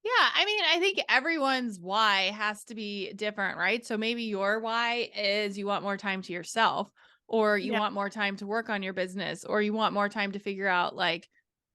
Yeah, I mean, I think everyone's why has to be different, right? So maybe your why is you want more time to yourself, or you Yeah. want more time to work on your business, or you want more time to figure out like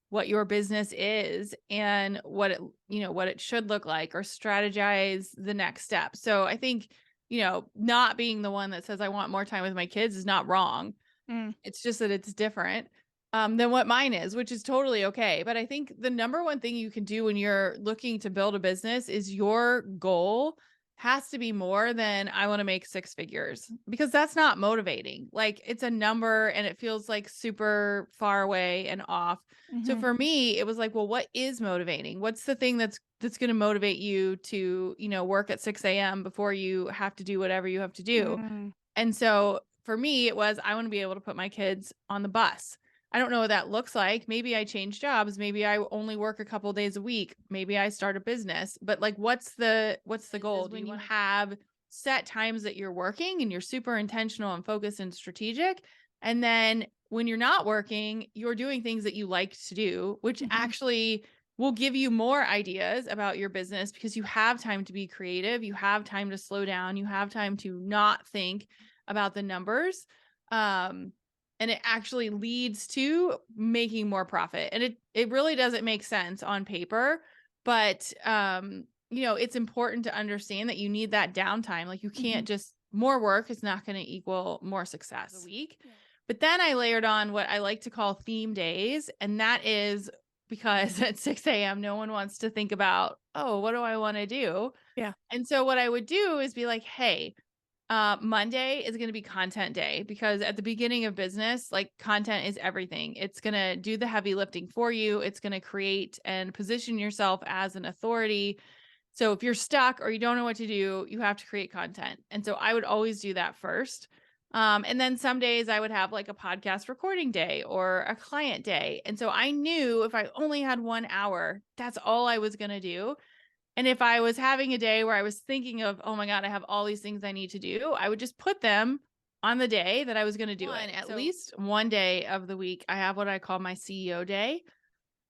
what your business is and what it, what it should look like, or strategize the next step. So I think, not being the one that says I want more time with my kids is not wrong. Mm. It's just that it's different, than what mine is, which is totally okay. But I think the number one thing you can do when you're looking to build a business is your goal has to be more than I want to make six figures, because that's not motivating. Like, it's a number and it feels like super far away and off. So Mhm. for me, it was like, well, what is motivating? What's the thing that's going to motivate you to, work at 6 a.m. before you have to do whatever you have to do? Mm. And so for me, it was I want to be able to put my kids on the bus. I don't know what that looks like. Maybe I change jobs. Maybe I only work a couple days a week. Maybe I start a business. But like, what's the goal? Do you have set times that you're working and you're super intentional and focused and strategic? And then when you're not working, you're doing things that you like to do, which Mhm. actually will give you more ideas about your business, because you have time to be creative. You have time to slow down. You have time to not think about the numbers. Um, and it actually leads to making more profit. And it really doesn't make sense on paper, but it's important to understand that you need that downtime. Like, you Mhm. can't just more work is not going to equal more success a week. Yeah. But then I layered on what I like to call theme days, and that is because at 6 a.m. no one wants to think about, oh, what do I want to do? Yeah. And so what I would do is be like, hey, Monday is going to be content day, because at the beginning of business, like, content is everything. It's going to do the heavy lifting for you. It's going to create and position yourself as an authority. So if you're stuck or you don't know what to do, you have to create content. And so I would always do that first. And then some days I would have like a podcast recording day or a client day. And so I knew if I only had 1 hour, that's all I was going to do. And if I was having a day where I was thinking of, oh my God, I have all these things I need to do, I would just put them on the day that I was going to do it. At least one day of the week, I have what I call my CEO day,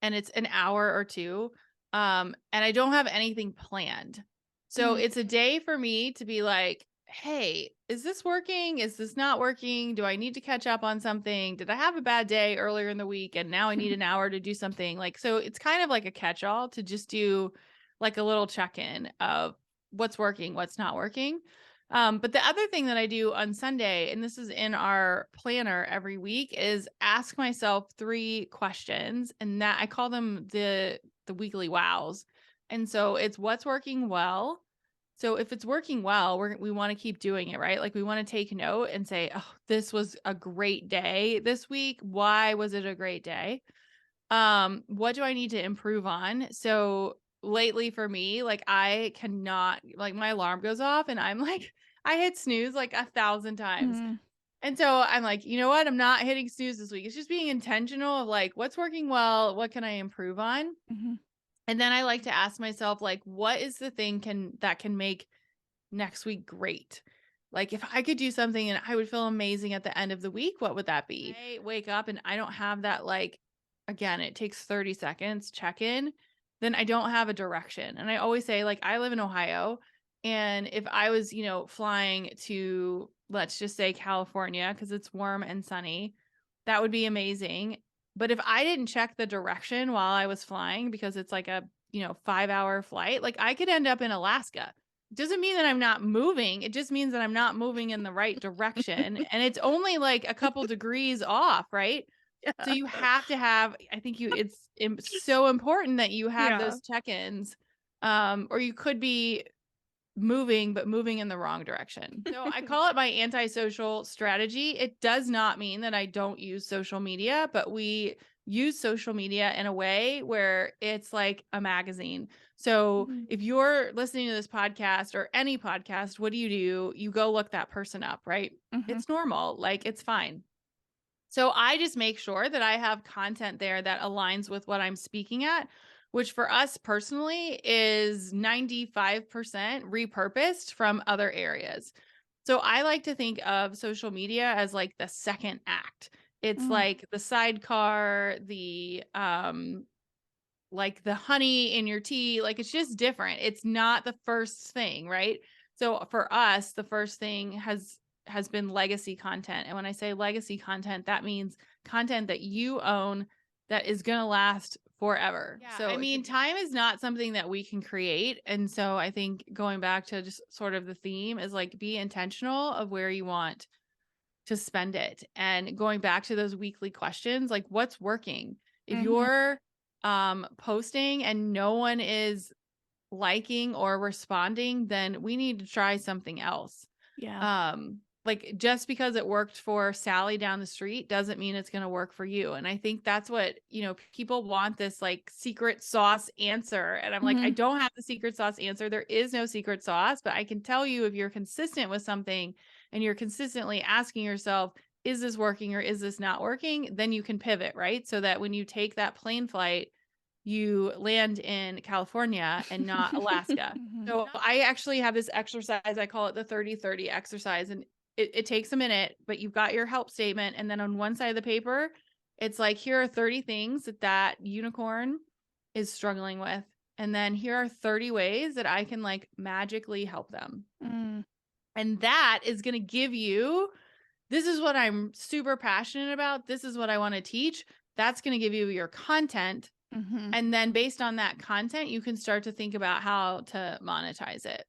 and it's an hour or two. And I don't have anything planned. So Mm. it's a day for me to be like, hey, is this working? Is this not working? Do I need to catch up on something? Did I have a bad day earlier in the week and now I need an hour to do something? Like, so it's kind of like a catch all to just do like a little check in of what's working, what's not working. But the other thing that I do on Sunday, and this is in our planner every week, is ask myself 3 questions, and that I call them the weekly wows. And so it's what's working well. So if it's working well, we want to keep doing it, right? Like, we want to take note and say, "Oh, this was a great day this week. Why was it a great day? What do I need to improve on?" So lately for me, like, I cannot, like, my alarm goes off and I'm like, I hit snooze like 1,000 times. Mm. And so I'm like, you know what? I'm not hitting snooze this week. It's just being intentional of like, what's working well? What can I improve on? Mhm. And then I like to ask myself, like, what is the thing that can make next week great? Like, if I could do something and I would feel amazing at the end of the week, what would that be? I wake up and I don't have that, like, again, it takes 30 seconds check in, then I don't have a direction. And I always say, like, I live in Ohio. And if I was, flying to, let's just say, California, because it's warm and sunny, that would be amazing. But if I didn't check the direction while I was flying, because it's like a, 5 hour flight, like, I could end up in Alaska. Doesn't mean that I'm not moving. It just means that I'm not moving in the right direction. And it's only like a couple degrees off, right? So Yeah. you have to have, I think so important that you have Yeah. those check-ins. Or you could be moving, but moving in the wrong direction. So I call it my antisocial strategy. It does not mean that I don't use social media, but we use social media in a way where it's like a magazine. So Mhm. if you're listening to this podcast or any podcast, what do? You go look that person up, right? Mhm. It's normal. Like, it's fine. So I just make sure that I have content there that aligns with what I'm speaking at, which for us personally is 95% repurposed from other areas. So I like to think of social media as like the second act. It's Mm. like the sidecar, the like the honey in your tea. Like it's just different. It's not the first thing, right? So for us, the first thing has been legacy content. And when I say legacy content, that means content that you own that is going to last forever. Yeah, so I mean, time is not something that we can create. And so I think going back to just sort of the theme is like be intentional of where you want to spend it. And going back to those weekly questions, like what's working? If you're posting and no one is liking or responding, then we need to try something else. Yeah. Like just because it worked for Sally down the street doesn't mean it's going to work for you. And I think that's what, people want, this like secret sauce answer. And I'm like, I Mhm. don't have the secret sauce answer. There is no secret sauce, but I can tell you if you're consistent with something and you're consistently asking yourself, is this working or is this not working? Then you can pivot, right? So that when you take that plane flight, you land in California and not Alaska. Mhm. So I actually have this exercise. I call it the 30-30 exercise. And it takes a minute, but you've got your help statement. And then on one side of the paper, it's like, here are 30 things that unicorn is struggling with. And then here are 30 ways that I can like magically help them. Mm. And that is going to give you, this is what I'm super passionate about. This is what I want to teach. That's going to give you your content. Mhm. And then based on that content, you can start to think about how to monetize it.